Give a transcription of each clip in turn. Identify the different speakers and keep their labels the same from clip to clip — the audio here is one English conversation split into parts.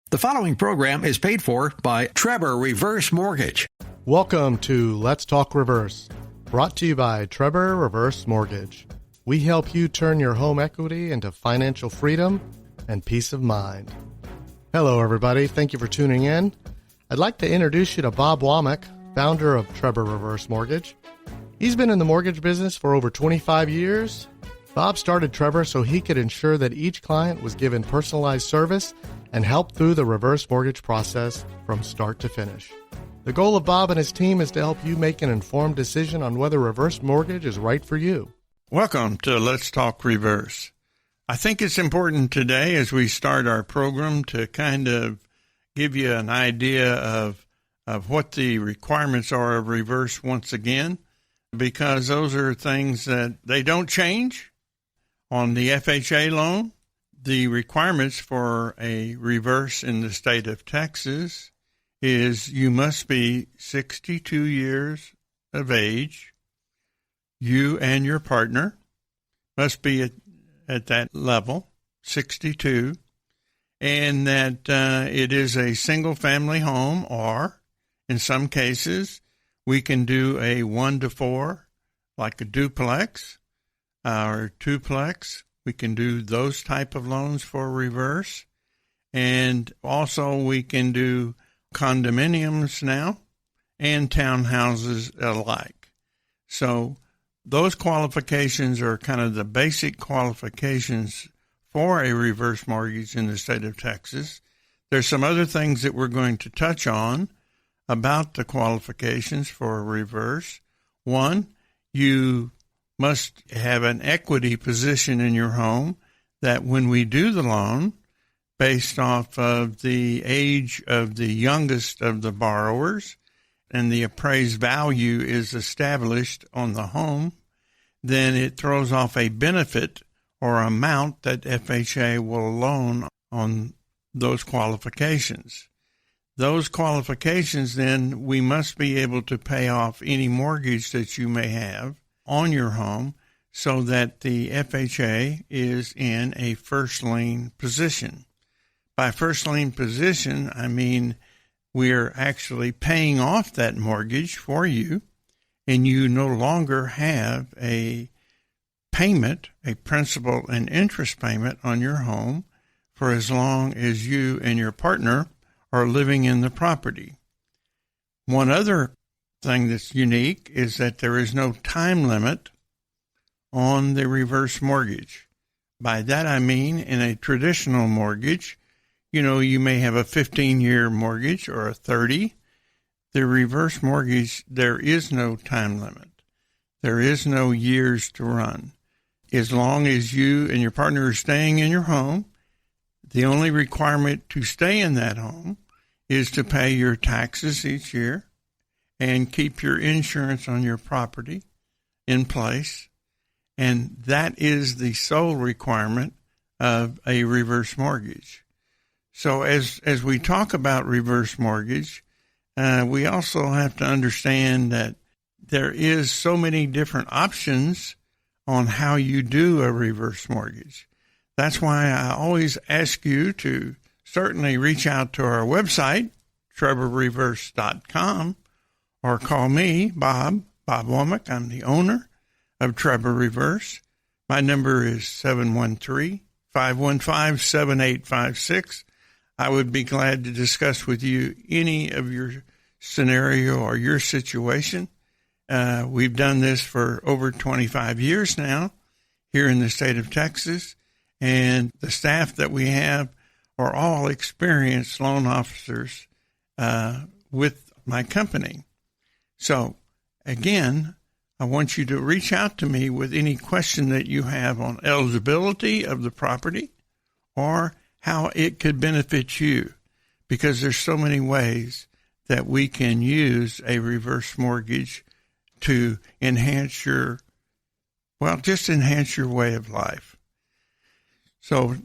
Speaker 1: The following program is paid for by Trebor Reverse Mortgage.
Speaker 2: Welcome to Let's Talk Reverse, brought to you by Trebor Reverse Mortgage. We help you turn your home equity into financial freedom and peace of mind. Hello, everybody. Thank you for tuning in. I'd like to introduce you to Bob Wommack, founder of Trebor Reverse Mortgage. He's been in the mortgage business for over 25 years. Bob started Trebor so he could ensure that each client was given personalized service and help through the reverse mortgage process from start to finish. The goal of Bob and his team is to help you make an informed decision on whether reverse mortgage is right for you.
Speaker 3: Welcome to Let's Talk Reverse. I think it's important today as we start our program to kind of give you an idea of what the requirements are of reverse once again, because those are things that they don't change. On the FHA loan, the requirements for a reverse in the state of Texas is you must be 62 years of age. You and your partner must be at that level, 62, and that it is a single-family home, or in some cases, we can do a 1-to-4, like a duplex or twoplex. We can do those type of loans for reverse. And also we can do condominiums now and townhouses alike. So those qualifications are kind of the basic qualifications for a reverse mortgage in the state of Texas. There's some other things that we're going to touch on about the qualifications for a reverse. One, you must have an equity position in your home that when we do the loan, based off of the age of the youngest of the borrowers and the appraised value is established on the home, then it throws off a benefit or amount that FHA will loan on those qualifications. Those qualifications, then, we must be able to pay off any mortgage that you may have on your home so that the FHA is in a first lien position. By first lien position, I mean we're actually paying off that mortgage for you, and you no longer have a payment, a principal and interest payment on your home for as long as you and your partner are living in the property. One other thing that's unique is that there is no time limit on the reverse mortgage. By that I mean in a traditional mortgage, you may have a 15-year mortgage or a 30. The reverse mortgage, there is no time limit. There is no years to run. As long as you and your partner are staying in your home, the only requirement to stay in that home is to pay your taxes each year and keep your insurance on your property in place. And that is the sole requirement of a reverse mortgage. So as we talk about reverse mortgage, we also have to understand that there is so many different options on how you do a reverse mortgage. That's why I always ask you to certainly reach out to our website, TreborReverse.com, or call me, Bob Wommack. I'm the owner of Trebor Reverse. My number is 713-515-7856. I would be glad to discuss with you any of your scenario or your situation. We've done this for over 25 years now here in the state of Texas, and the staff that we have are all experienced loan officers with my company. So, again, I want you to reach out to me with any question that you have on eligibility of the property or how it could benefit you, because there's so many ways that we can use a reverse mortgage to enhance your way of life. So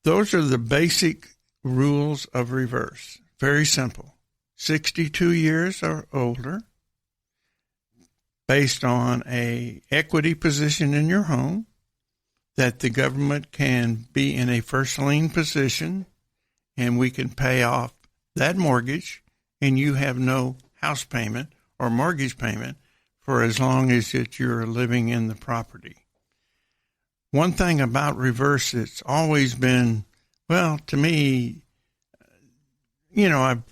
Speaker 3: those are the basic rules of reverse. Very simple. 62 years or older, based on a equity position in your home, that the government can be in a first lien position and we can pay off that mortgage, and you have no house payment or mortgage payment for as long as that you're living in the property. One thing about reverse, it's always been, well, to me, I've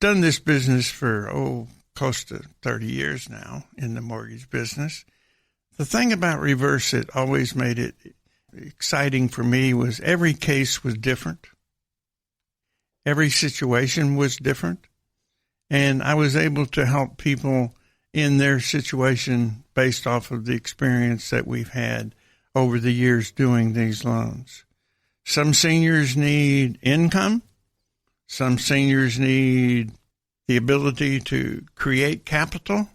Speaker 3: done this business for, close to 30 years now in the mortgage business. The thing about reverse that always made it exciting for me was every case was different. Every situation was different. And I was able to help people in their situation based off of the experience that we've had over the years doing these loans. Some seniors need income. Some seniors need the ability to create capital.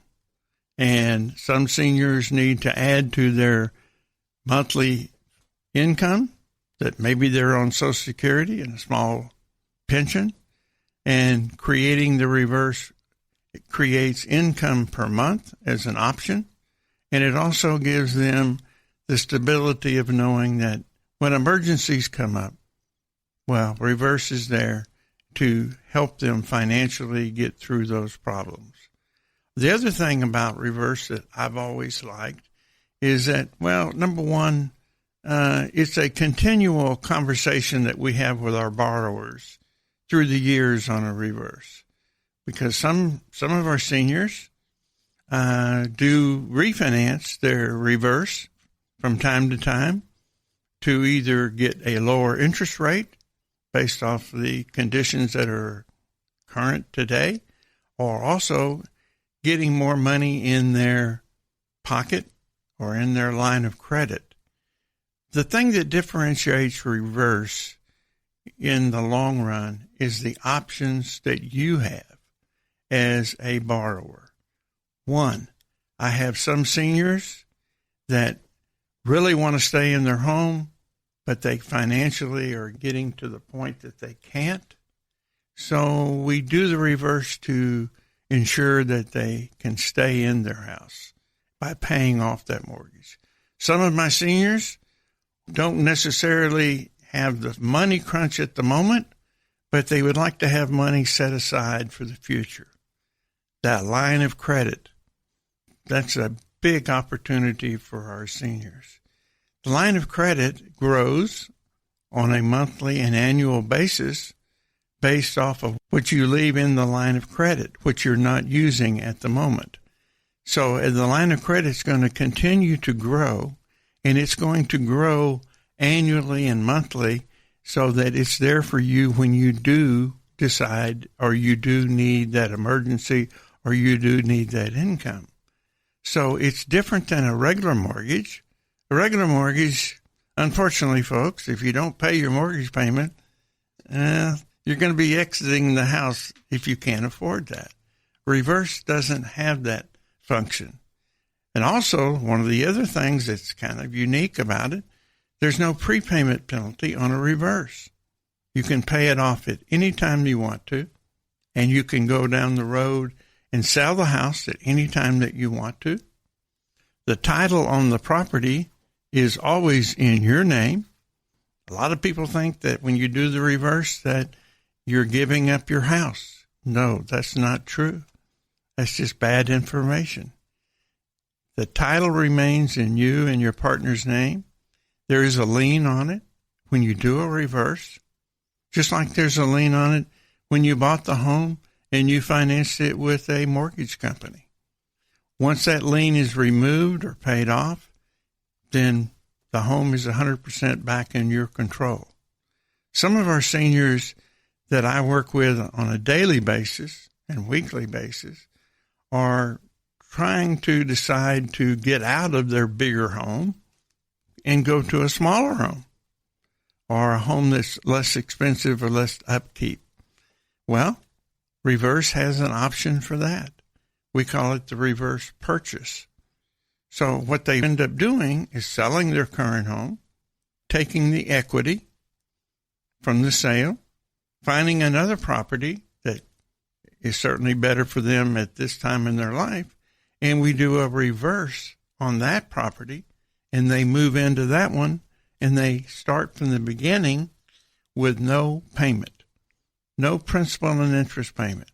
Speaker 3: And some seniors need to add to their monthly income, that maybe they're on Social Security and a small pension. And creating the reverse, it creates income per month as an option. And it also gives them the stability of knowing that when emergencies come up, well, reverse is there to help them financially get through those problems. The other thing about reverse that I've always liked is that, well, number one, it's a continual conversation that we have with our borrowers through the years on a reverse, because some of our seniors do refinance their reverse from time to time to either get a lower interest rate based off the conditions that are current today, or also getting more money in their pocket or in their line of credit. The thing that differentiates reverse in the long run is the options that you have as a borrower. One, I have some seniors that really want to stay in their home, but they financially are getting to the point that they can't. So we do the reverse to ensure that they can stay in their house by paying off that mortgage. Some of my seniors don't necessarily have the money crunch at the moment, but they would like to have money set aside for the future. That line of credit, that's a big opportunity for our seniors. The line of credit grows on a monthly and annual basis based off of what you leave in the line of credit, which you're not using at the moment. So the line of credit is going to continue to grow, and it's going to grow annually and monthly so that it's there for you when you do decide, or you do need that emergency, or you do need that income. So it's different than a regular mortgage. A regular mortgage, unfortunately, folks, if you don't pay your mortgage payment, you're going to be exiting the house if you can't afford that. Reverse doesn't have that function. And also, one of the other things that's kind of unique about it, there's no prepayment penalty on a reverse. You can pay it off at any time you want to, and you can go down the road and sell the house at any time that you want to. The title on the property is always in your name. A lot of people think that when you do the reverse that you're giving up your house. No, that's not true. That's just bad information. The title remains in you and your partner's name. There is a lien on it when you do a reverse, just like there's a lien on it when you bought the home and you financed it with a mortgage company. Once that lien is removed or paid off, then the home is 100% back in your control. Some of our seniors that I work with on a daily basis and weekly basis are trying to decide to get out of their bigger home and go to a smaller home or a home that's less expensive or less upkeep. Well, reverse has an option for that. We call it the reverse purchase. So what they end up doing is selling their current home, taking the equity from the sale, finding another property that is certainly better for them at this time in their life, and we do a reverse on that property, and they move into that one, and they start from the beginning with no payment. no principal and interest payment.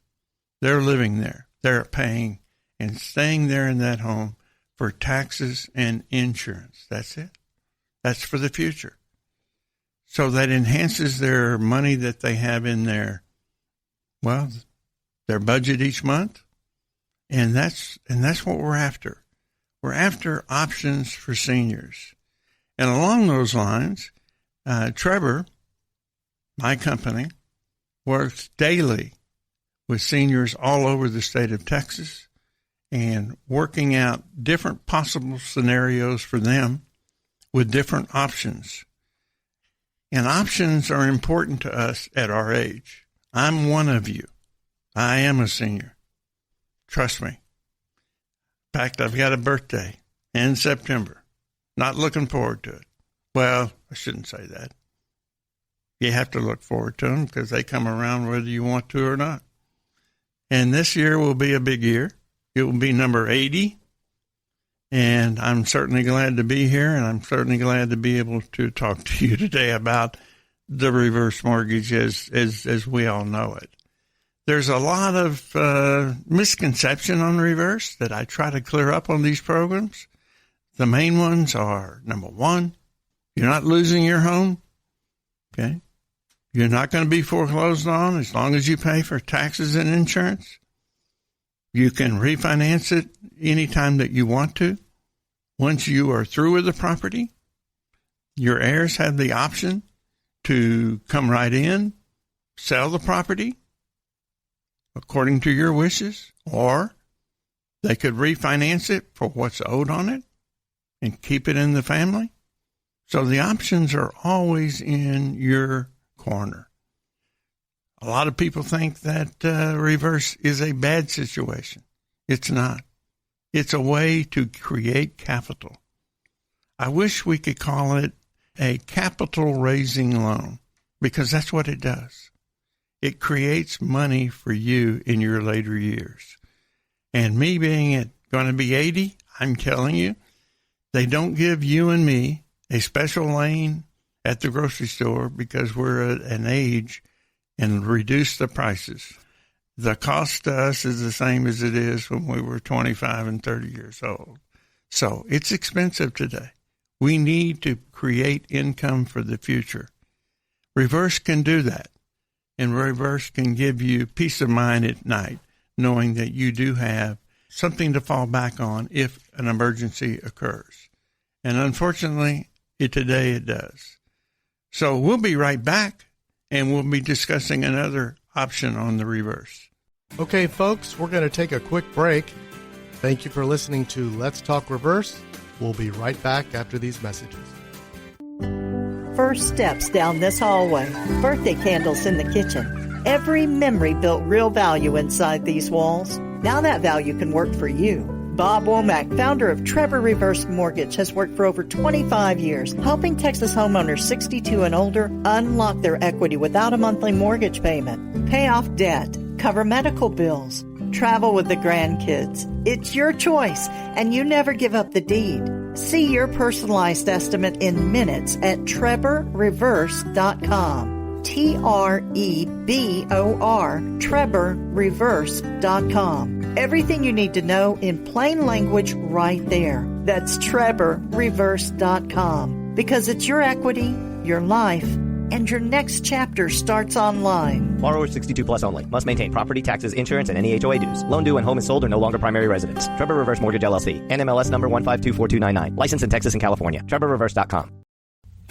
Speaker 3: They're living there. They're paying and staying there in that home for taxes and insurance. That's it. That's for the future. So that enhances their money that they have in their budget each month. And that's what we're after. We're after options for seniors. And along those lines, Trebor, my company, works daily with seniors all over the state of Texas and working out different possible scenarios for them with different options. And options are important to us at our age. I'm one of you. I am a senior. Trust me. In fact, I've got a birthday in September. Not looking forward to it. Well, I shouldn't say that. You have to look forward to them because they come around whether you want to or not. And this year will be a big year. It will be number 80. And I'm certainly glad to be here, and I'm certainly glad to be able to talk to you today about the reverse mortgage as we all know it. There's a lot of misconception on reverse that I try to clear up on these programs. The main ones are, number one, you're not losing your home. Okay? You're not going to be foreclosed on as long as you pay for taxes and insurance. You can refinance it anytime that you want to. Once you are through with the property, your heirs have the option to come right in, sell the property according to your wishes, or they could refinance it for what's owed on it and keep it in the family. So the options are always in your corner. A lot of people think that reverse is a bad situation. It's not. It's a way to create capital. I wish we could call it a capital raising loan because that's what it does. It creates money for you in your later years. And me being going to be 80, I'm telling you, they don't give you and me a special lane at the grocery store because we're at an age and reduce the prices. The cost to us is the same as it is when we were 25 and 30 years old. So it's expensive today. We need to create income for the future. Reverse can do that. And reverse can give you peace of mind at night, knowing that you do have something to fall back on if an emergency occurs. And unfortunately, today it does. So we'll be right back, and we'll be discussing another option on the reverse.
Speaker 2: Okay, folks, we're going to take a quick break. Thank you for listening to Let's Talk Reverse. We'll be right back after these messages.
Speaker 4: First steps down this hallway. Birthday candles in the kitchen. Every memory built real value inside these walls. Now that value can work for you. Bob Wommack, founder of Trebor Reverse Mortgage, has worked for over 25 years, helping Texas homeowners 62 and older unlock their equity without a monthly mortgage payment, pay off debt, cover medical bills, travel with the grandkids. It's your choice, and you never give up the deed. See your personalized estimate in minutes at TreborReverse.com. TREBOR, TreborReverse.com. Everything you need to know in plain language right there. That's TreborReverse.com. Because it's your equity, your life, and your next chapter starts online.
Speaker 5: Borrower 62 plus only. Must maintain property, taxes, insurance, and any HOA dues. Loan due and home is sold or no longer primary residence. Trebor Reverse Mortgage LLC. NMLS number 1524299. Licensed in Texas and California. TreborReverse.com.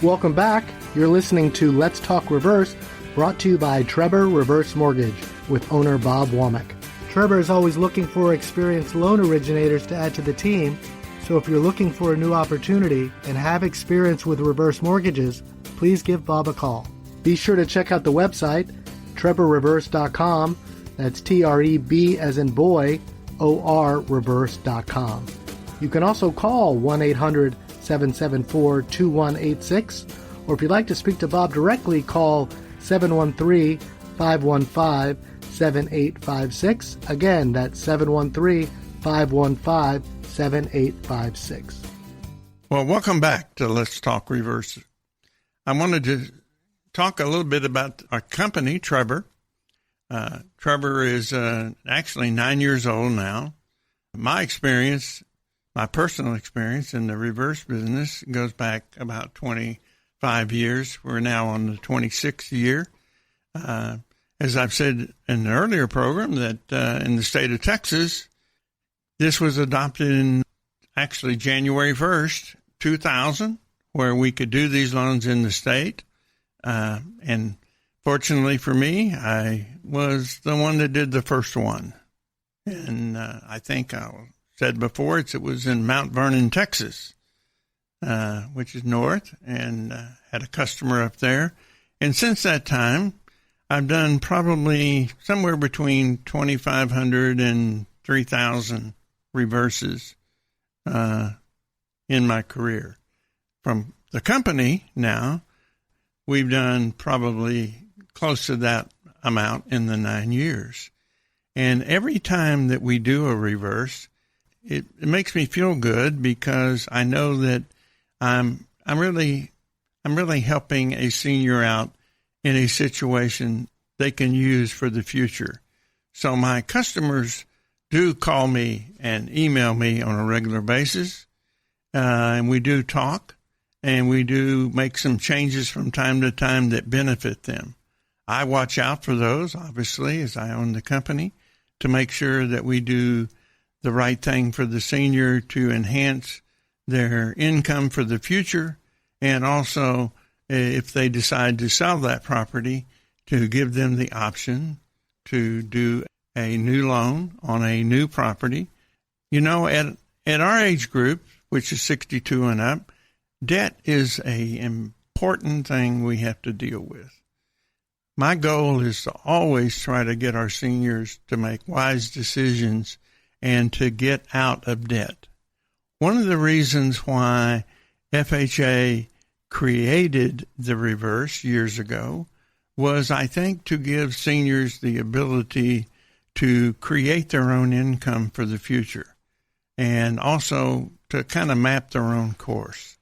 Speaker 2: Welcome back. You're listening to Let's Talk Reverse, brought to you by Trebor Reverse Mortgage with owner Bob Wommack. Trebor is always looking for experienced loan originators to add to the team, so if you're looking for a new opportunity and have experience with reverse mortgages, please give Bob a call. Be sure to check out the website, TreborReverse.com. That's TREB as in boy, OR reverse.com. You can also call 1-800-774-2186, or if you'd like to speak to Bob directly, call 713-515-7856. Again, that's 713-515-7856.
Speaker 3: Well, welcome back to Let's Talk Reverse. I wanted to talk a little bit about our company, Trebor. Trebor is actually 9 years old now. My experience, my personal experience in the reverse business goes back about 25 years. We're now on the 26th year. As I've said in an earlier program, that in the state of Texas, this was adopted in actually January 1st, 2000, where we could do these loans in the state. And fortunately for me, I was the one that did the first one. And I think I said before, it was in Mount Vernon, Texas, which is north, and had a customer up there. And since that time, I've done probably somewhere between 2,500 and 3,000 reverses in my career. From the company now, we've done probably close to that amount in the 9 years. And every time that we do a reverse, it makes me feel good because I know that I'm really helping a senior out in a situation they can use for the future. So my customers do call me and email me on a regular basis, and we do talk, and we do make some changes from time to time that benefit them. I watch out for those, obviously, as I own the company, to make sure that we do the right thing for the senior to enhance their income for the future, and also, if they decide to sell that property, to give them the option to do a new loan on a new property. You know, at our age group, which is 62 and up, debt is an important thing we have to deal with. My goal is to always try to get our seniors to make wise decisions and to get out of debt. One of the reasons why FHA created the reverse years ago was, I think, to give seniors the ability to create their own income for the future and also to kind of map their own course.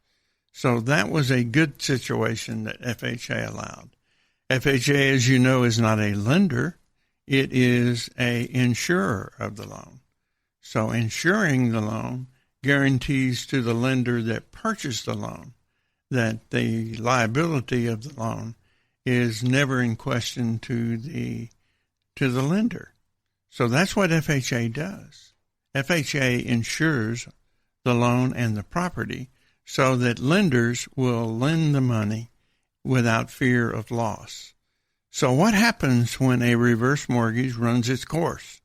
Speaker 3: So that was a good situation that FHA allowed. FHA, as you know, is not a lender. It is an insurer of the loan. So insuring the loan guarantees to the lender that purchased the loan that the liability of the loan is never in question to the lender. So that's what FHA does. FHA insures the loan and the property so that lenders will lend the money without fear of loss. So what happens when a reverse mortgage runs its course?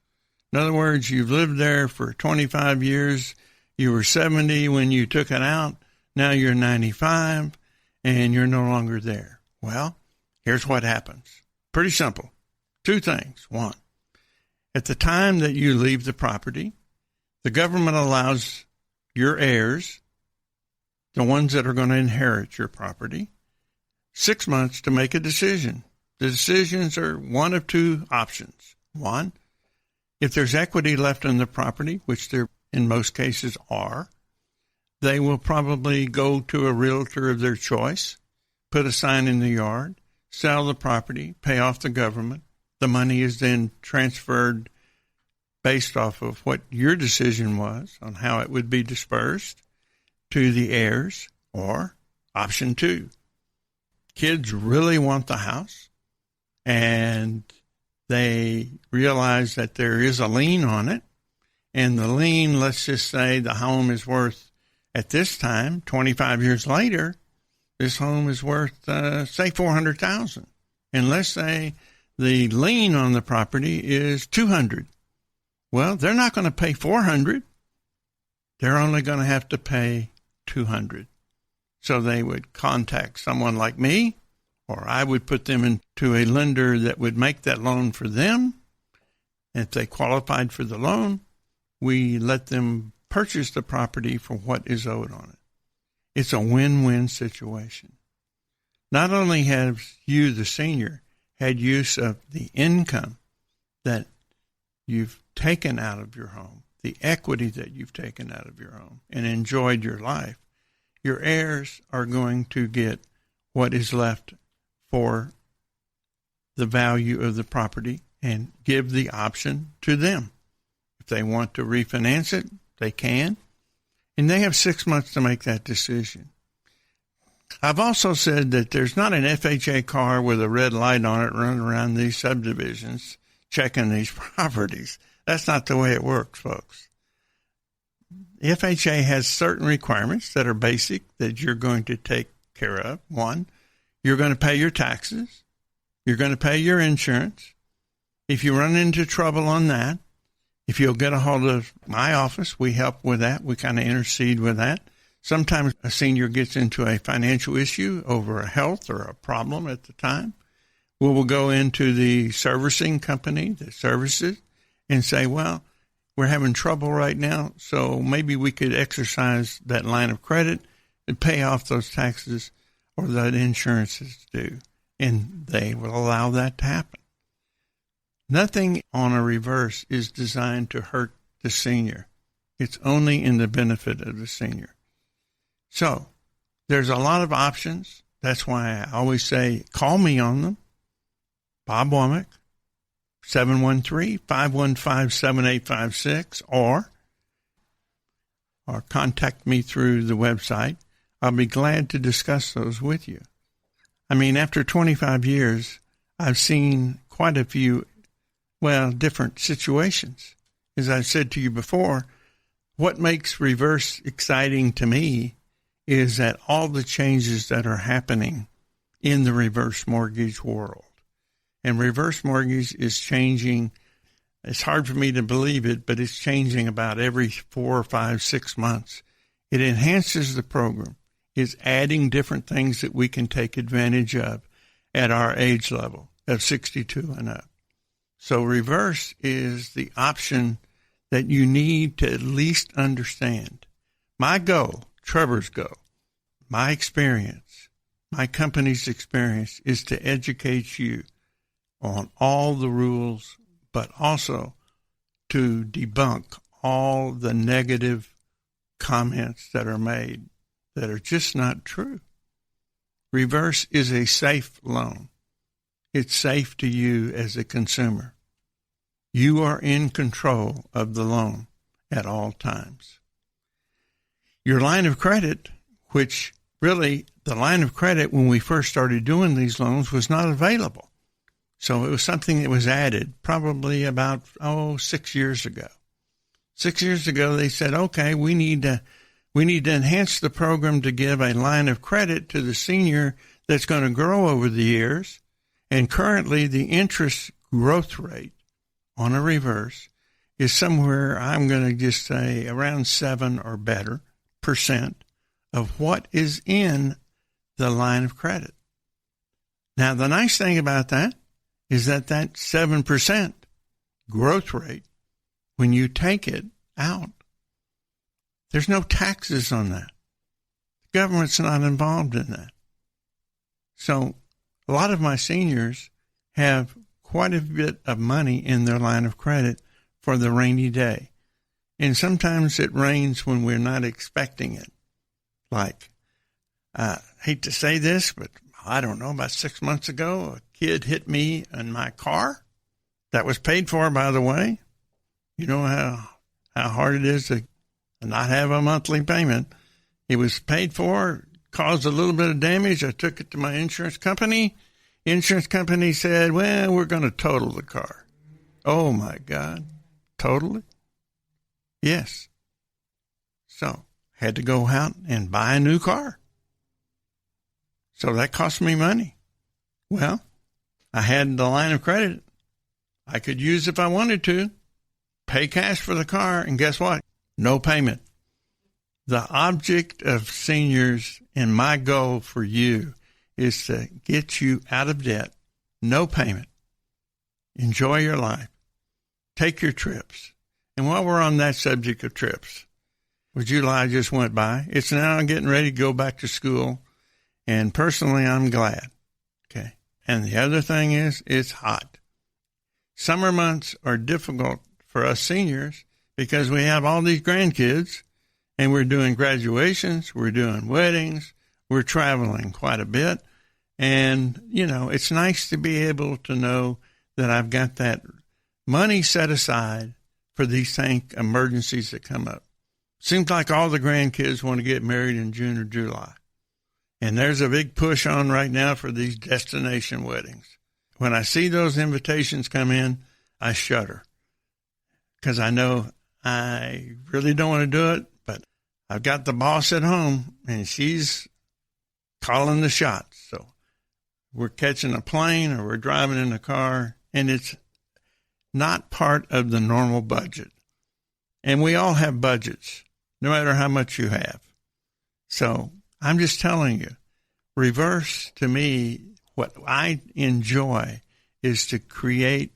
Speaker 3: In other words, you've lived there for 25 years, you were 70 when you took it out, now you're 95, and you're no longer there. Well, here's what happens. Pretty simple. Two things. One, at the time that you leave the property, the government allows your heirs, the ones that are going to inherit your property, 6 months to make a decision. The decisions are one of two options. One, if there's equity left in the property, which there in most cases are, they will probably go to a realtor of their choice, put a sign in the yard, sell the property, pay off the government. The money is then transferred based off of what your decision was on how it would be dispersed to the heirs. Or option two, kids really want the house and they realize that there is a lien on it. And the lien, let's just say the home is worth, at this time, 25 years later, this home is worth, say, $400,000. And let's say the lien on the property is $200,000. Well, they're not going to pay $400,000. They're only going to have to pay $200,000. So they would contact someone like me, or I would put them into a lender that would make that loan for them. If they qualified for the loan, we let them purchase the property for what is owed on it. It's a win-win situation. Not only have you, the senior, had use of the income that you've taken out of your home, the equity that you've taken out of your home, and enjoyed your life, your heirs are going to get what is left for the value of the property and give the option to them. If they want to refinance it, they can. And they have 6 months to make that decision. I've also said that there's not an FHA car with a red light on it running around these subdivisions checking these properties. That's not the way it works, folks. FHA has certain requirements that are basic that you're going to take care of. One, you're going to pay your taxes. You're going to pay your insurance. If you run into trouble on that, if you'll get a hold of my office, we help with that. We kind of intercede with that. Sometimes a senior gets into a financial issue over a health or a problem at the time. We will go into the servicing company that services and say, well, we're having trouble right now, so maybe we could exercise that line of credit and pay off those taxes or that insurance is due. And they will allow that to happen. Nothing on a reverse is designed to hurt the senior. It's only in the benefit of the senior. So there's a lot of options. That's why I always say, call me on them. Bob Wommack, 713-515-7856, or contact me through the website. I'll be glad to discuss those with you. I mean, after 25 years, I've seen quite a few, different situations. As I've said to you before, what makes reverse exciting to me is that all the changes that are happening in the reverse mortgage world. And reverse mortgage is changing. It's hard for me to believe it, but it's changing about every 4 or 5, 6 months. It enhances the program. It's adding different things that we can take advantage of at our age level of 62 and up. So reverse is the option that you need to at least understand. My goal, Trevor's goal, my experience, my company's experience is to educate you on all the rules, but also to debunk all the negative comments that are made that are just not true. Reverse is a safe loan. It's safe to you as a consumer. You are in control of the loan at all times. Your line of credit, which really the line of credit when we first started doing these loans was not available. So it was something that was added probably about, 6 years ago. 6 years ago, they said, okay, we need to enhance the program to give a line of credit to the senior that's going to grow over the years. And currently, the interest growth rate on a reverse is somewhere, I'm going to just say, around 7 or better % of what is in the line of credit. Now, the nice thing about that is that 7% growth rate, when you take it out, there's no taxes on that. The government's not involved in that. So a lot of my seniors have quite a bit of money in their line of credit for the rainy day. And sometimes it rains when we're not expecting it. Like, I hate to say this, but I don't know, about 6 months ago, a kid hit me in my car. That was paid for, by the way. You know how hard it is to not have a monthly payment. It was paid for, caused a little bit of damage. I took it to my insurance company. Insurance company said, well, we're going to total the car. Oh, my God. Total it? Yes. So, had to go out and buy a new car. So that cost me money. Well, I had the line of credit I could use if I wanted to, pay cash for the car, and guess what? No payment. The object of seniors and my goal for you is to get you out of debt, no payment. Enjoy your life. Take your trips. And while we're on that subject of trips, July just went by. It's now getting ready to go back to school. And personally, I'm glad. Okay. And the other thing is, it's hot. Summer months are difficult for us seniors because we have all these grandkids and we're doing graduations, we're doing weddings, we're traveling quite a bit. And, it's nice to be able to know that I've got that money set aside for these emergencies that come up. Seems like all the grandkids want to get married in June or July. And there's a big push on right now for these destination weddings. When I see those invitations come in, I shudder because I know I really don't want to do it, but I've got the boss at home and she's calling the shots. So we're catching a plane or we're driving in a car, and it's not part of the normal budget. And we all have budgets, no matter how much you have. So I'm just telling you, reverse, to me, what I enjoy is to create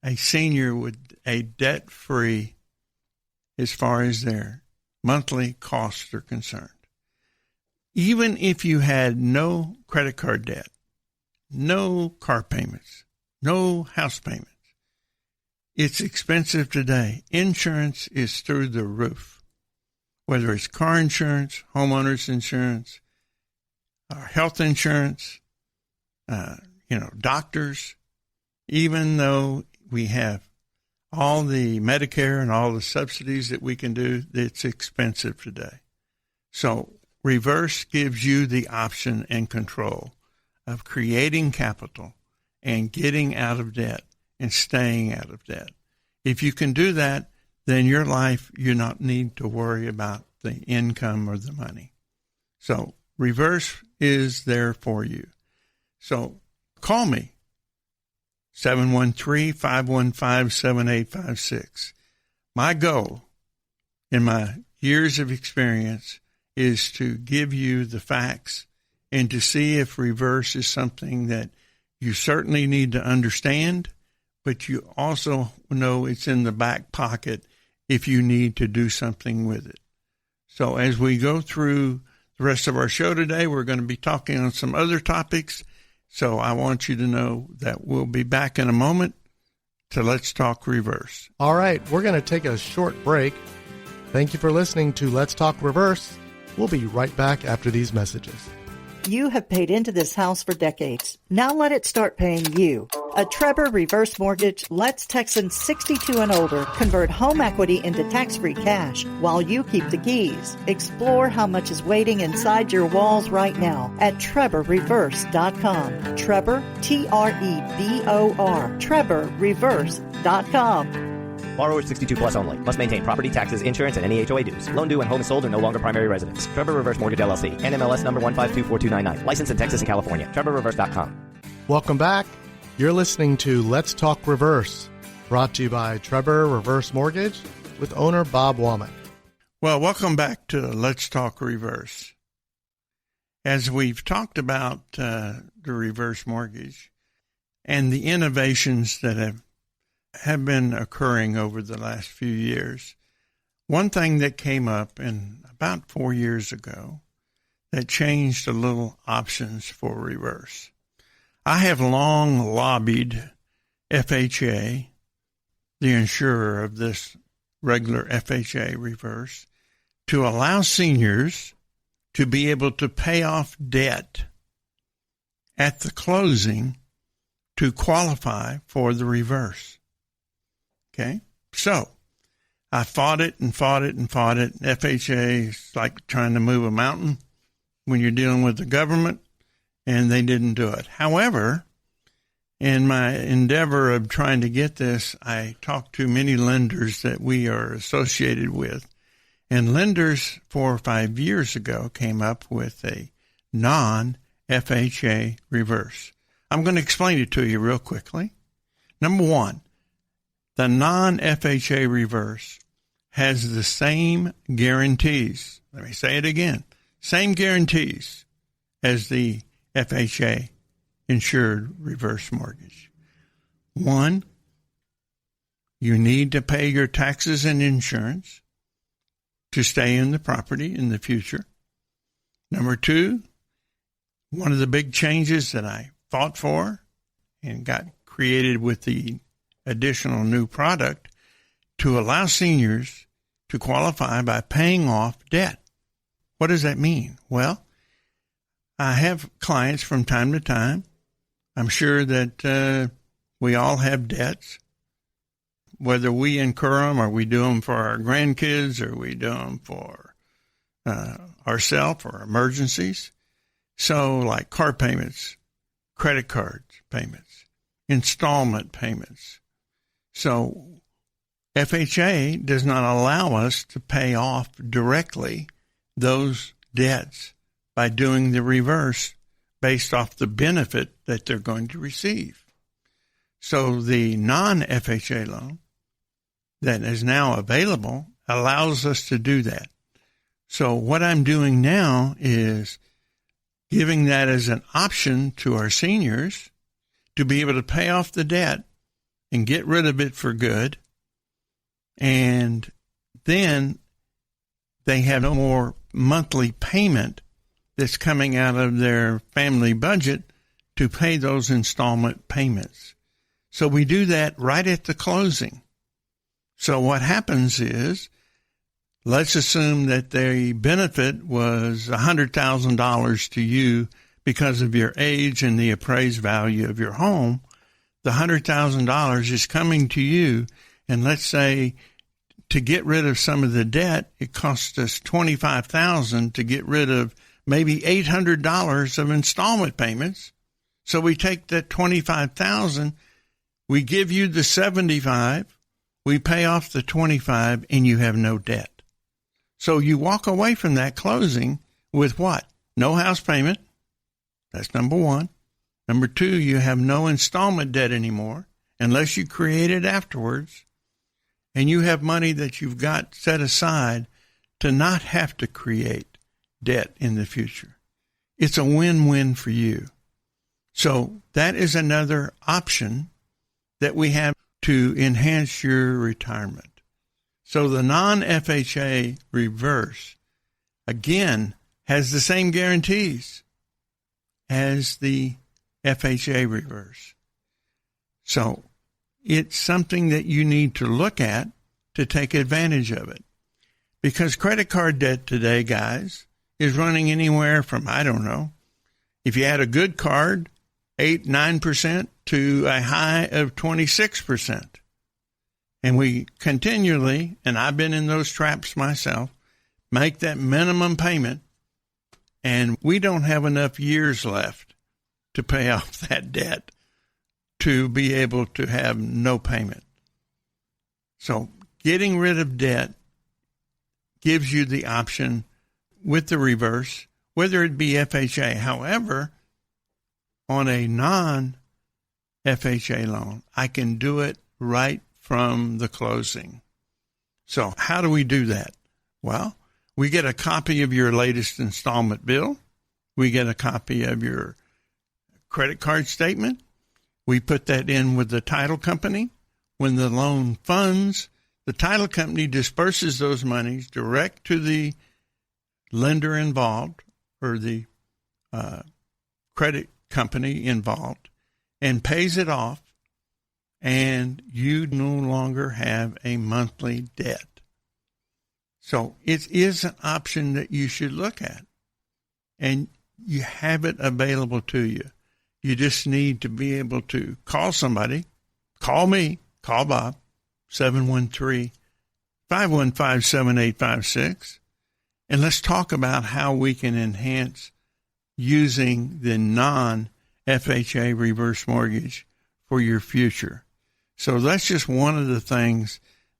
Speaker 3: a senior with a debt-free as far as their monthly costs are concerned. Even if you had no credit card debt, no car payments, no house payments, it's expensive today. Insurance is through the roof, whether it's car insurance, homeowners insurance, health insurance, doctors. Even though we have all the Medicare and all the subsidies that we can do, it's expensive today. So reverse gives you the option and control of creating capital and getting out of debt and staying out of debt. If you can do that, then your life, you not need to worry about the income or the money. So reverse is there for you. So call me, 713-515-7856. My goal in my years of experience is to give you the facts and to see if reverse is something that you certainly need to understand, but you also know it's in the back pocket if you need to do something with it. So as we go through the rest of our show today, we're going to be talking on some other topics. So I want you to know that we'll be back in a moment to Let's Talk Reverse.
Speaker 2: All right, we're going to take a short break. Thank you for listening to Let's Talk Reverse. We'll be right back after these messages.
Speaker 4: You have paid into this house for decades. Now let it start paying you. A Trebor Reverse Mortgage lets Texans 62 and older convert home equity into tax-free cash while you keep the keys. Explore how much is waiting inside your walls right now at TreborReverse.com. Trebor, T-R-E-B-O-R, TreborReverse.com.
Speaker 5: Borrower 62 plus only. Must maintain property, taxes, insurance, and any HOA dues. Loan due and home is sold or no longer primary residence. Trebor Reverse Mortgage, LLC. NMLS number 1524299. License in Texas and California. TreborReverse.com.
Speaker 2: Welcome back. You're listening to Let's Talk Reverse, brought to you by Trebor Reverse Mortgage with owner Bob Wommack.
Speaker 3: Well, welcome back to Let's Talk Reverse. As we've talked about the reverse mortgage and the innovations that have been occurring over the last few years, one thing that came up in about 4 years ago that changed a little options for reverse. I have long lobbied FHA, the insurer of this regular FHA reverse, to allow seniors to be able to pay off debt at the closing to qualify for the reverse. Okay? So I fought it. FHA is like trying to move a mountain when you're dealing with the government, and they didn't do it. However, in my endeavor of trying to get this, I talked to many lenders that we are associated with, and lenders 4 or 5 years ago came up with a non-FHA reverse. I'm going to explain it to you real quickly. Number one, the non-FHA reverse has the same guarantees. Let me say it again. Same guarantees as the FHA insured reverse mortgage. One, you need to pay your taxes and insurance to stay in the property in the future. Number two, one of the big changes that I fought for and got created with the additional new product to allow seniors to qualify by paying off debt. What does that mean? Well, I have clients from time to time. I'm sure that We all have debts, whether we incur them or we do them for our grandkids or we do them for ourselves or emergencies. So like car payments, credit card payments, installment payments. So FHA does not allow us to pay off directly those debts by doing the reverse based off the benefit that they're going to receive. So the non-FHA loan that is now available allows us to do that. So what I'm doing now is giving that as an option to our seniors to be able to pay off the debt and get rid of it for good. And then they have no more monthly payment that's coming out of their family budget to pay those installment payments. So we do that right at the closing. So what happens is, let's assume that the benefit was $100,000 to you because of your age and the appraised value of your home. The $100,000 is coming to you, and let's say to get rid of some of the debt, it costs us $25,000 to get rid of maybe $800 of installment payments. So we take that $25,000, we give you the $75,000, we pay off the $25,000, and you have no debt. So you walk away from that closing with what? No house payment. That's number one. Number two, you have no installment debt anymore unless you create it afterwards. And you have money that you've got set aside to not have to create debt in the future. It's a win-win for you. So that is another option that we have to enhance your retirement. So the non-FHA reverse, again, has the same guarantees as the FHA reverse. So it's something that you need to look at to take advantage of it. Because credit card debt today, guys, is running anywhere from, I don't know, if you had a good card, 8-9% to a high of 26%. And we continually, and I've been in those traps myself, make that minimum payment, and we don't have enough years left to pay off that debt to be able to have no payment. So getting rid of debt gives you the option with the reverse, whether it be FHA. However, on a non-FHA loan, I can do it right from the closing. So how do we do that? Well, we get a copy of your latest installment bill. We get a copy of your credit card statement. We put that in with the title company. When the loan funds, the title company disperses those monies direct to the lender involved or the credit company involved and pays it off, and you no longer have a monthly debt. So it is an option that you should look at, and you have it available to you. You just need to be able to call somebody, call me, call Bob, 713-515-7856, and let's talk about how we can enhance using the non-FHA reverse mortgage for your future. So that's just one of the things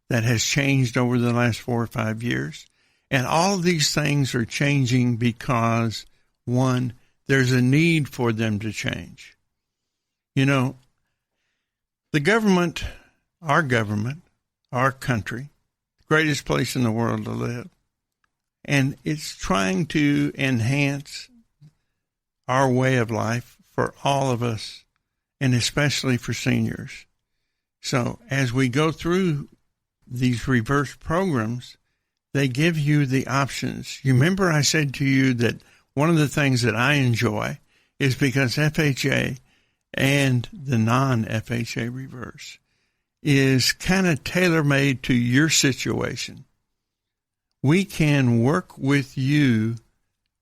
Speaker 3: that has changed over the last 4 or 5 years. And all of these things are changing because, one, there's a need for them to change. You know, the government, our country, greatest place in the world to live, and it's trying to enhance our way of life for all of us, and especially for seniors. So as we go through these reverse programs, they give you the options. You remember I said to you that one of the things that I enjoy is because FHA and the non-FHA reverse is kind of tailor-made to your situation. We can work with you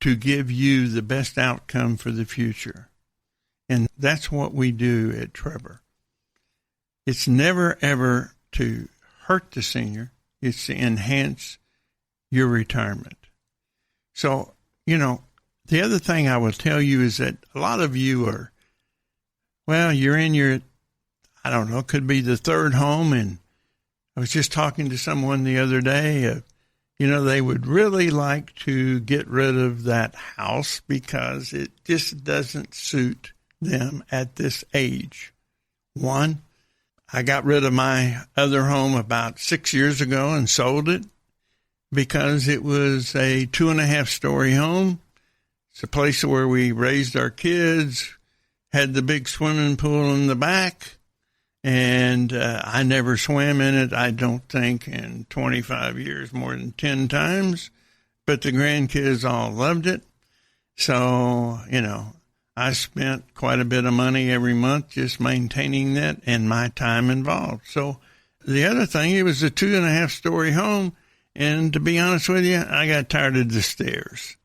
Speaker 3: to give you the best outcome for the future. And that's what we do at Trebor. It's never, ever to hurt the senior. It's to enhance your retirement. So, the other thing I will tell you is that a lot of you are, you're in your, I don't know, could be the third home. And I was just talking to someone the other day, they would really like to get rid of that house because it just doesn't suit them at this age. One, I got rid of my other home about 6 years ago and sold it because it was a 2.5-story home. It's a place where we raised our kids, had the big swimming pool in the back, and I never swam in it, I don't think, in 25 years, more than 10 times. But the grandkids all loved it. So, I spent quite a bit of money every month just maintaining that and my time involved. So the other thing, it was a 2.5-story home. And to be honest with you, I got tired of the stairs.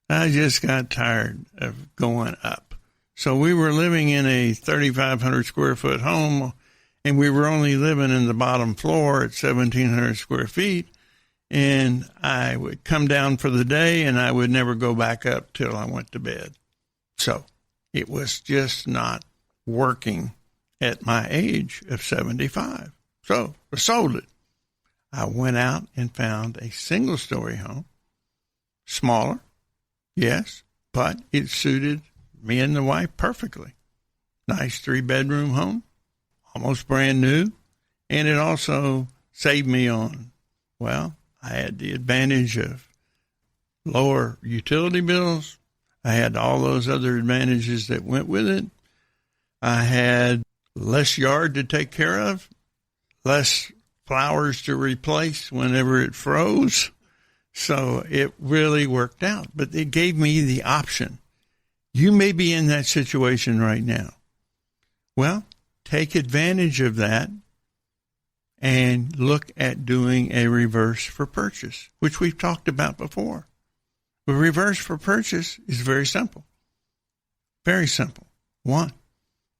Speaker 3: I just got tired of going up. So we were living in a 3,500 square foot home, and we were only living in the bottom floor at 1,700 square feet. And I would come down for the day, and I would never go back up till I went to bed. So it was just not working at my age of 75. So I sold it. I went out and found a single-story home, smaller, yes, but it suited me and the wife perfectly. Nice 3-bedroom home, almost brand new, and it also saved me on, I had the advantage of lower utility bills. I had all those other advantages that went with it. I had less yard to take care of, less flowers to replace whenever it froze. So it really worked out. But it gave me the option. You may be in that situation right now. Well, take advantage of that and look at doing a reverse for purchase, which we've talked about before. The reverse for purchase is very simple. Very simple. One,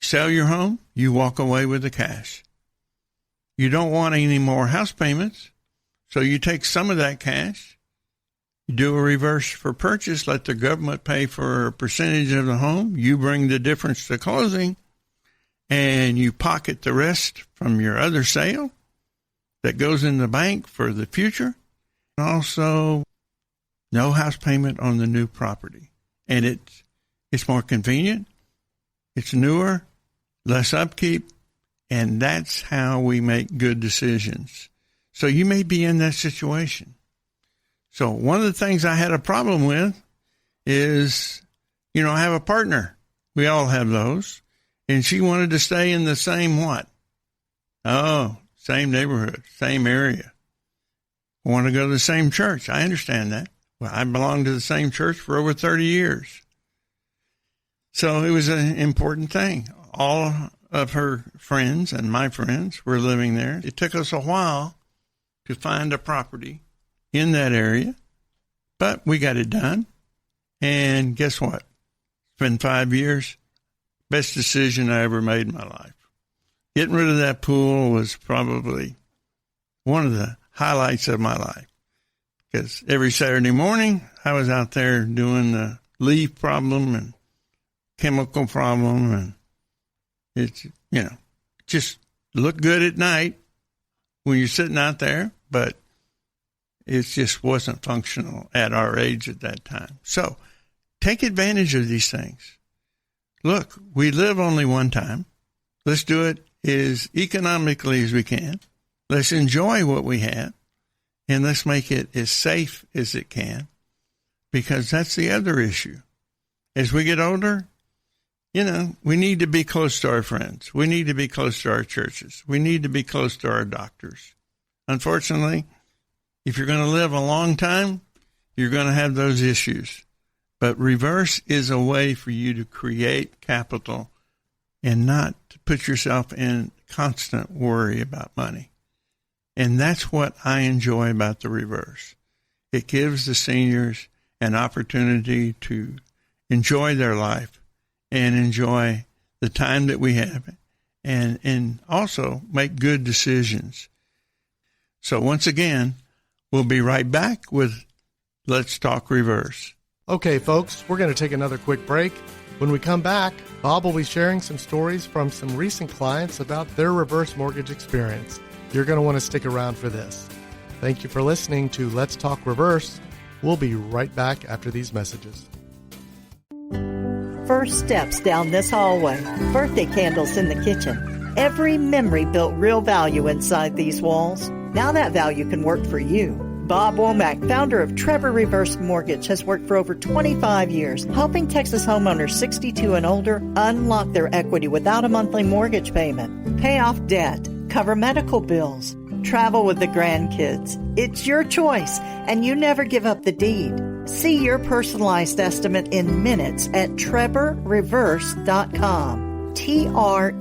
Speaker 3: sell your home, you walk away with the cash. You don't want any more house payments, so you take some of that cash, you do a reverse for purchase, let the government pay for a percentage of the home, you bring the difference to closing, and you pocket the rest from your other sale that goes in the bank for the future. And also, no house payment on the new property. And it's more convenient, it's newer, less upkeep, and that's how we make good decisions. So you may be in that situation. So one of the things I had a problem with is, I have a partner. We all have those. And she wanted to stay in the same what? Same neighborhood, same area. I want to go to the same church. I understand that. Well, I belonged to the same church for over 30 years. So it was an important thing. All of her friends and my friends were living there. It took us a while to find a property in that area, but we got it done. And guess what? It's been 5 years. Best decision I ever made in my life. Getting rid of that pool was probably one of the highlights of my life. Because every Saturday morning, I was out there doing the leaf problem and chemical problem, and it's, just looked good at night when you're sitting out there, but it just wasn't functional at our age at that time. So take advantage of these things. Look, we live only one time. Let's do it as economically as we can. Let's enjoy what we have. And let's make it as safe as it can, because that's the other issue. As we get older, we need to be close to our friends. We need to be close to our churches. We need to be close to our doctors. Unfortunately, if you're going to live a long time, you're going to have those issues. But reverse is a way for you to create capital and not to put yourself in constant worry about money. And that's what I enjoy about the reverse. It gives the seniors an opportunity to enjoy their life and enjoy the time that we have and also make good decisions. So once again, we'll be right back with Let's Talk Reverse.
Speaker 2: Okay, folks, we're going to take another quick break. When we come back, Bob will be sharing some stories from some recent clients about their reverse mortgage experience. You're going to want to stick around for this. Thank you for listening to Let's Talk Reverse. We'll be right back after these messages.
Speaker 4: First steps down this hallway. Birthday candles in the kitchen. Every memory built real value inside these walls. Now that value can work for you. Bob Wommack, founder of Trebor Reverse Mortgage, has worked for over 25 years, helping Texas homeowners 62 and older unlock their equity without a monthly mortgage payment, pay off debt, cover medical bills, travel with the grandkids. It's your choice, and you never give up the deed. See your personalized estimate in minutes at TreborReverse.com. TREBOR,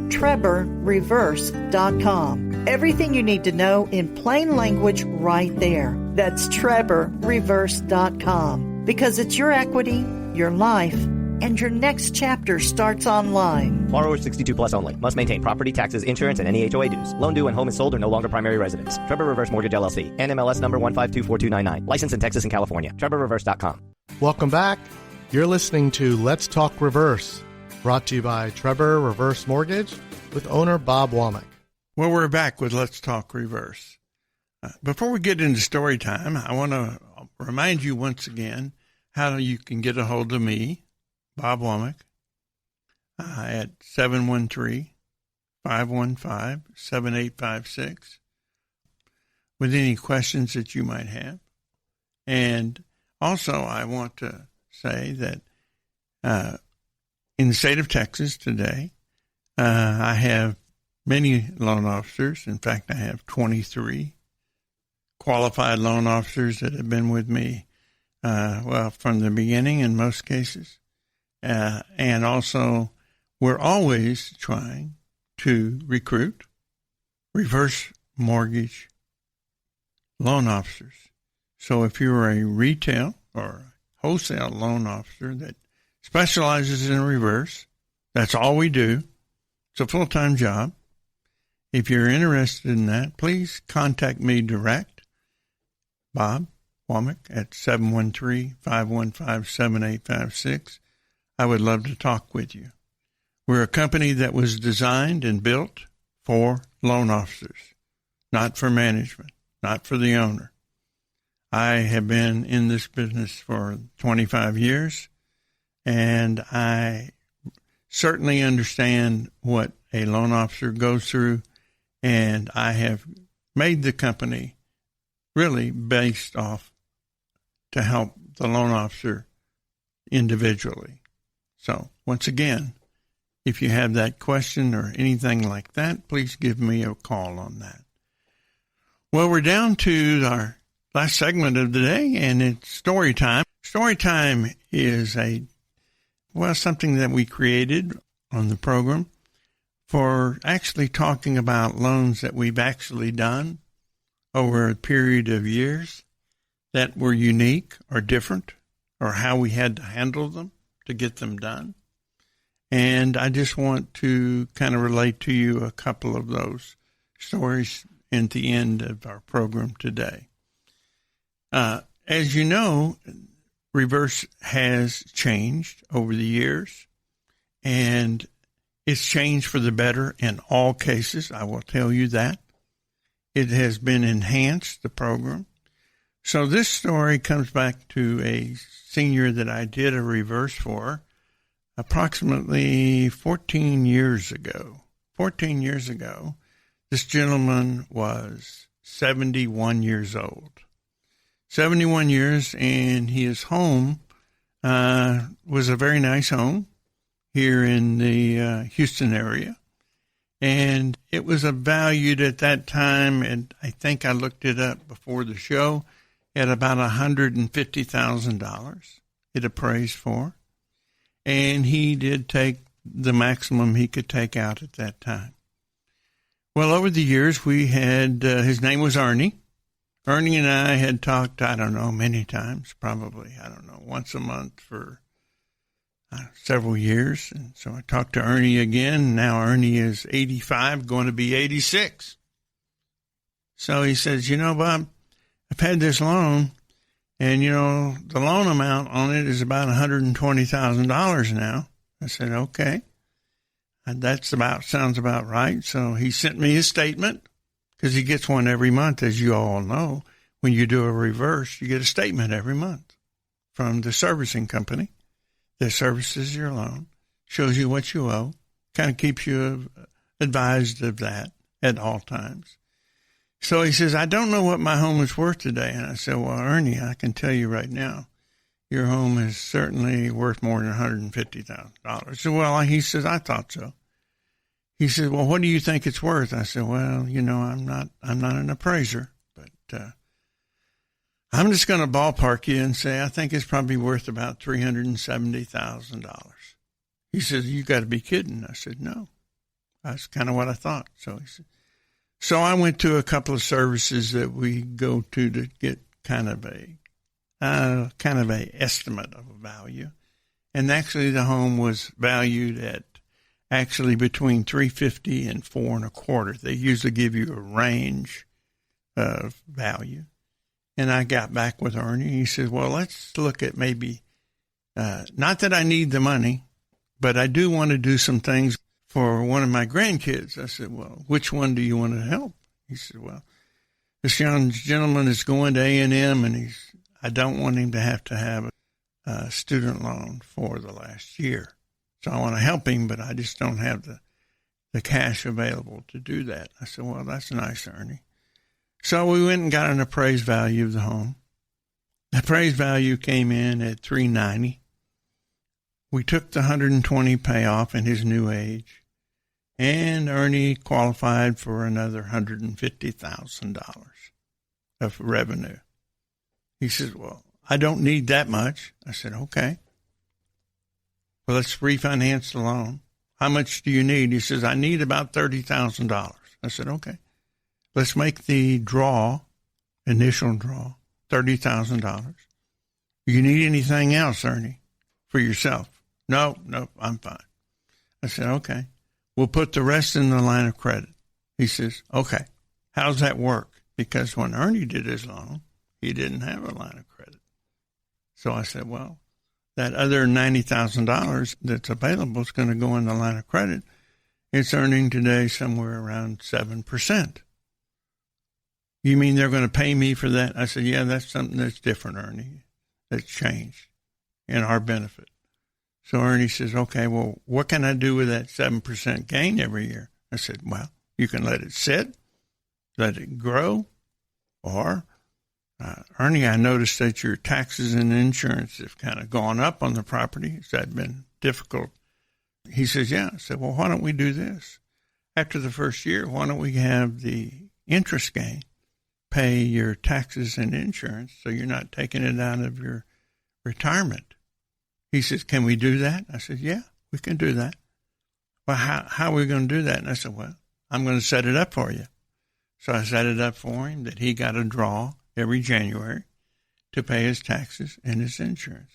Speaker 4: TreborReverse.com. Everything you need to know in plain language right there. That's TreborReverse.com. Because it's your equity, your life, and your next chapter starts online.
Speaker 5: Borrower 62 plus only. Must maintain property, taxes, insurance, and any HOA dues. Loan due and home is sold or no longer primary residence. Trebor Reverse Mortgage LLC. NMLS number 1524299. License in Texas and California. TreborReverse.com.
Speaker 2: Welcome back. You're listening to Let's Talk Reverse, brought to you by Trebor Reverse Mortgage with owner Bob Wommack.
Speaker 3: Well, we're back with Let's Talk Reverse. Before we get into story time, I want to remind you once again how you can get a hold of me, Bob Wommack, at 713-515-7856 with any questions that you might have. And also, I want to say that in the state of Texas today, I have many loan officers. In fact, I have 23 qualified loan officers that have been with me, from the beginning in most cases. And also, we're always trying to recruit reverse mortgage loan officers. So if you're a retail or wholesale loan officer that specializes in reverse, that's all we do. It's a full-time job. If you're interested in that, please contact me direct, Bob Wommack, at 713-515-7856. I would love to talk with you. We're a company that was designed and built for loan officers, not for management, not for the owner. I have been in this business for 25 years, and I certainly understand what a loan officer goes through, and I have made the company really based off to help the loan officer individually. So, once again, if you have that question or anything like that, please give me a call on that. Well, we're down to our last segment of the day, and it's story time. Story time is something that we created on the program for actually talking about loans that we've actually done over a period of years that were unique or different, or how we had to handle them to get them done. And I just want to kind of relate to you a couple of those stories at the end of our program today. As you know, reverse has changed over the years, and it's changed for the better in all cases. I will tell you that. It has been enhanced, the program. So this story comes back to a senior that I did a reverse for approximately 14 years ago. 14 years ago, this gentleman was 71 years old. 71 years, and his home was a very nice home here in the Houston area. And it was valued at that time, and I think I looked it up before the show, at about $150,000 it appraised for. And he did take the maximum he could take out at that time. Well, over the years, we had, his name was Ernie. Ernie and I had talked, many times, probably, once a month for, several years. And so I talked to Ernie again. Now Ernie is 85, going to be 86. So he says, Bob, I've had this loan, and, the loan amount on it is about $120,000 now. I said, okay. Sounds about right. So he sent me his statement, because he gets one every month, as you all know. When you do a reverse, you get a statement every month from the servicing company that services your loan, shows you what you owe, kind of keeps you advised of that at all times. So he says, I don't know what my home is worth today. And I said, well, Ernie, I can tell you right now, your home is certainly worth more than $150,000. So, well, he says, I thought so. He said, well, what do you think it's worth? I said, well, I'm not an appraiser, but I'm just going to ballpark you and say I think it's probably worth about $370,000. He says, you got to be kidding. I said, no, that's kind of what I thought. So he said, so I went to a couple of services that we go to get kind of a estimate of a value. And actually the home was valued at between $350,000 and $425,000. They usually give you a range of value. And I got back with Ernie. He said, well, let's look at maybe, not that I need the money, but I do want to do some things for one of my grandkids. I said, well, which one do you want to help? He said, well, this young gentleman is going to A&M, and I don't want him to have a student loan for the last year. So I want to help him, but I just don't have the cash available to do that. I said, well, that's nice, Ernie. So we went and got an appraised value of the home. The appraised value came in at $390,000. We took the $120,000 payoff in his new age, and Ernie qualified for another $150,000 of revenue. He says, well, I don't need that much. I said, okay. Well, let's refinance the loan. How much do you need? He says, I need about $30,000. I said, okay. Let's make the initial draw, $30,000. You need anything else, Ernie, for yourself? No, I'm fine. I said, okay. We'll put the rest in the line of credit. He says, okay. How's that work? Because when Ernie did his loan, he didn't have a line of credit. So I said, well, that other $90,000 that's available is going to go in the line of credit. It's earning today somewhere around 7%. You mean they're going to pay me for that? I said, yeah, that's something that's different, Ernie. That's changed in our benefit. So Ernie says, okay, well, what can I do with that 7% gain every year? I said, well, you can let it sit, let it grow, or, Ernie, I noticed that your taxes and insurance have kind of gone up on the property. Has that been difficult? He says, yeah. I said, well, why don't we do this? After the first year, why don't we have the interest gain pay your taxes and insurance so you're not taking it out of your retirement? He says, can we do that? I said, yeah, we can do that. Well, how are we going to do that? And I said, well, I'm going to set it up for you. So I set it up for him that he got a draw every January to pay his taxes and his insurance.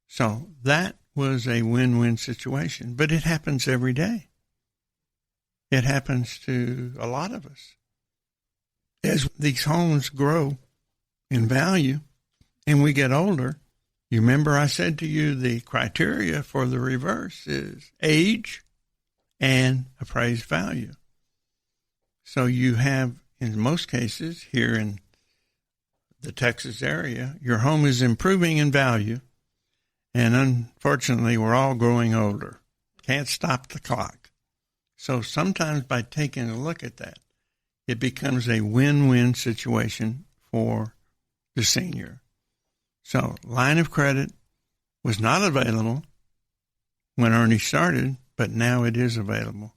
Speaker 3: So that was a win-win situation, but it happens every day. It happens to a lot of us. As these homes grow in value and we get older, you remember I said to you the criteria for the reverse is age and appraised value. So you have, in most cases, here in the Texas area, your home is improving in value, and unfortunately, we're all growing older. Can't stop the clock. So sometimes by taking a look at that, it becomes a win-win situation for the senior. So line of credit was not available when Ernie started, but now it is available.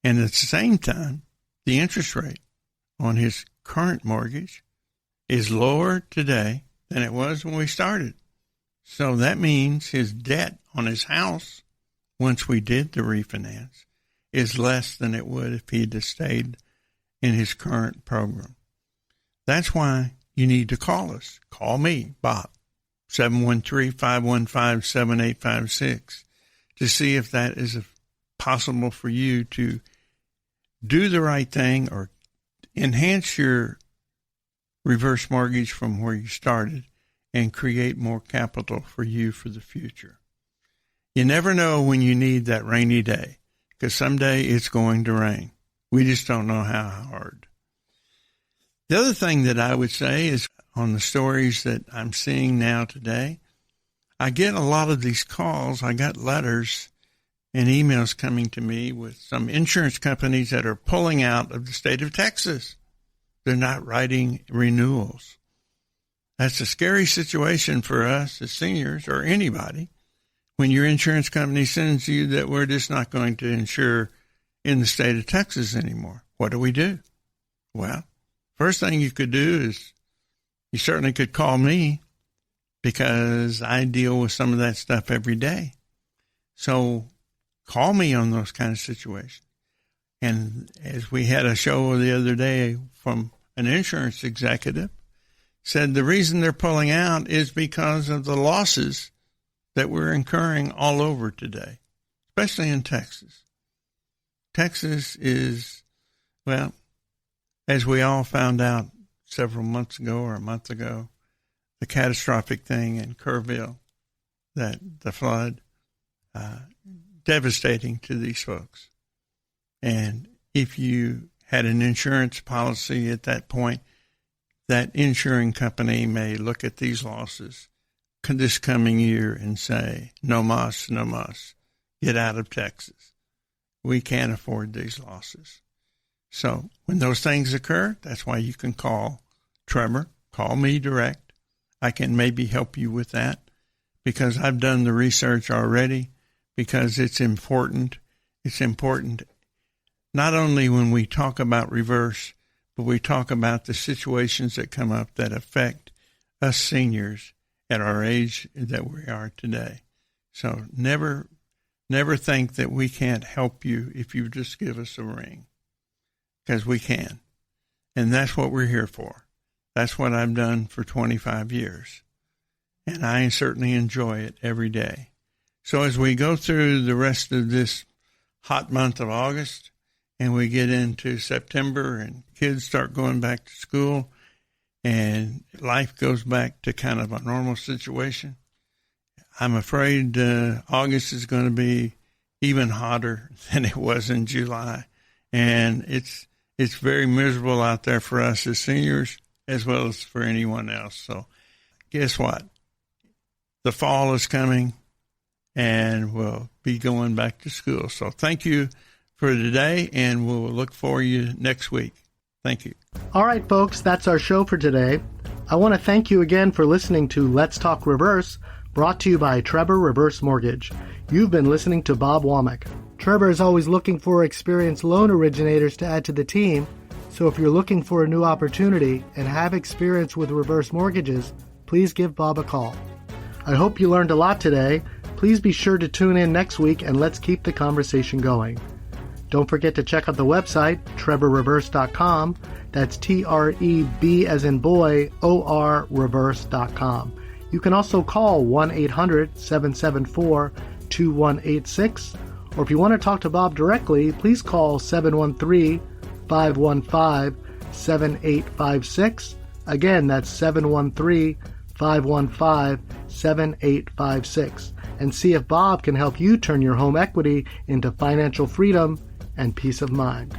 Speaker 3: And at the same time, the interest rate on his current mortgage is lower today than it was when we started. So that means his debt on his house, once we did the refinance, is less than it would if he'd have stayed in his current program. That's why you need to call us. Call me, Bob, 713-515-7856, to see if that is possible for you to do the right thing or enhance your reverse mortgage from where you started and create more capital for you for the future. You never know when you need that rainy day, because someday it's going to rain. We just don't know how hard. The other thing that I would say is on the stories that I'm seeing now today, I get a lot of these calls. I got letters and emails coming to me with some insurance companies that are pulling out of the state of Texas. They're not writing renewals. That's a scary situation for us as seniors or anybody when your insurance company sends you that we're just not going to insure in the state of Texas anymore. What do we do? Well, first thing you could do is you certainly could call me, because I deal with some of that stuff every day. So call me on those kind of situations. And as we had a show the other day from an insurance executive, said the reason they're pulling out is because of the losses that we're incurring all over today, especially in Texas. Texas is, well, as we all found out several months ago or a month ago, the catastrophic thing in Kerrville, that the flood, devastating to these folks. And if you had an insurance policy at that point, that insuring company may look at these losses this coming year and say, no mas, get out of Texas. We can't afford these losses. So when those things occur, that's why you can call Trebor, call me direct. I can maybe help you with that, because I've done the research already, because it's important. It's important not only when we talk about reverse, but we talk about the situations that come up that affect us seniors at our age that we are today. So never think that we can't help you if you just give us a ring, because we can. And that's what we're here for. That's what I've done for 25 years. And I certainly enjoy it every day. So as we go through the rest of this hot month of August, and we get into September and kids start going back to school and life goes back to kind of a normal situation, I'm afraid August is going to be even hotter than it was in July. And it's very miserable out there for us as seniors as well as for anyone else. So guess what? The fall is coming and we'll be going back to school. So thank you for today, and we'll look for you next week. Thank you.
Speaker 2: All right, folks, that's our show for today. I want to thank you again for listening to Let's Talk Reverse, brought to you by Trebor Reverse Mortgage. You've been listening to Bob Wommack. Trebor is always looking for experienced loan originators to add to the team, so if you're looking for a new opportunity and have experience with reverse mortgages, please give Bob a call. I hope you learned a lot today. Please be sure to tune in next week and let's keep the conversation going. Don't forget to check out the website, TreborReverse.com. That's TREB as in boy, OR reverse.com. You can also call 1-800-774-2186. Or if you want to talk to Bob directly, please call 713-515-7856. Again, that's 713-515-7856. And see if Bob can help you turn your home equity into financial freedom and peace of mind.